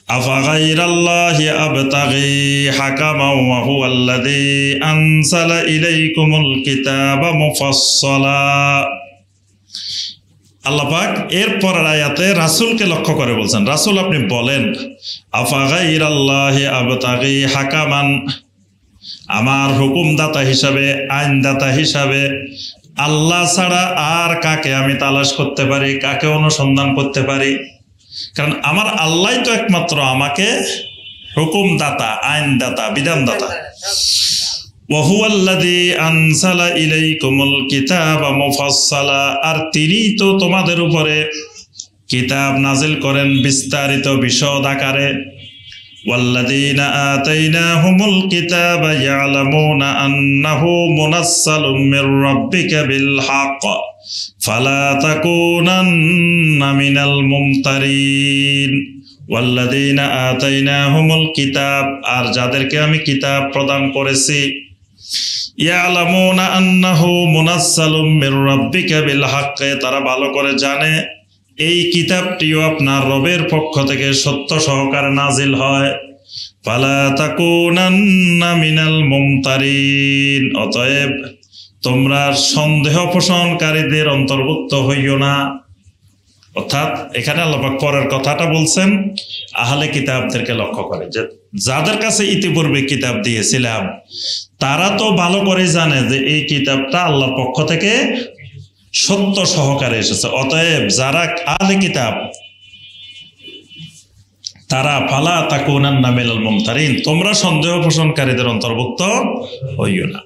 আফাগাইরাল্লাহি আবতাগি হাকামান ওয়া হুয়াল্লাযী আনজালা ইলাইকুমুল কিতাবা মুফাসসালা। আল্লাহ পাক এর পরের আয়াতে রাসূলকে লক্ষ্য করে বলছেন, রাসূল আপনি বলেন, আফাগাইরাল্লাহি আবতাগি হাকামান, আমার হুকুমদাতা হিসাবে, আইনদাতা হিসাবে আল্লাহ ছাড়া আর কাকে আমি তালাশ করতে পারি, কাকে অনুসন্ধান করতে পারি? কারণ আমার আল্লাহ তো একমাত্র আমাকে হুকুমদাতা, আইনদাতা, বিধানদাতা। ওয়া হুয়াল্লাযী আনজালা ইলাইকুমুল কিতাবা মুফাসসালা, আর তিনি তো তোমাদের উপরে কিতাব নাজিল করেন বিস্তারিত বিশদ আকারে। ওয়াল্লাযীনা আতাইনাহুমুল কিতাবা ইয়ালামুনা আন্নাহু মুনাজ্জালুম মির রাব্বিকা বিল হক ফালা তাকুনান্না মিনাল মুমতারিন। ওয়াল্লাযীনা আতাইনাহুমুল কিতাব, আর যাদেরকে আমি কিতাব প্রদান করেছি, ইয়ালামুনা আন্নাহু মুনাজ্জালুম মির রাব্বিকা বিল হক, তারা ভালো করে জানে এই কিতাবটিও আপনার রবের পক্ষ থেকে সত্য সহকারে নাজিল হয়। ফালা তাকুনান্না মিনাল মুমতারিন, অতএব তোমরা সন্দেহ পোষণকারীদের অন্তর্ভুক্ত হইও না। অর্থাৎ এখানে আল্লাহ পাক পরের কথাটা বলছেন আহলে কিতাবদেরকে লক্ষ্য করে, যে যাদের কাছে ইতিপূর্বে কিতাব দিয়েছিলাম তারা তো ভালো করে জানে যে এই কিতাবটা আল্লাহর পক্ষ থেকে সত্য সহকারে এসেছে। অতএব যারা আহলে কিতাব তারা ফালা তাকুনান্না মিনাল মুমতারিন, তোমরা সন্দেহ পোষণকারীদের অন্তর্ভুক্ত হইও না।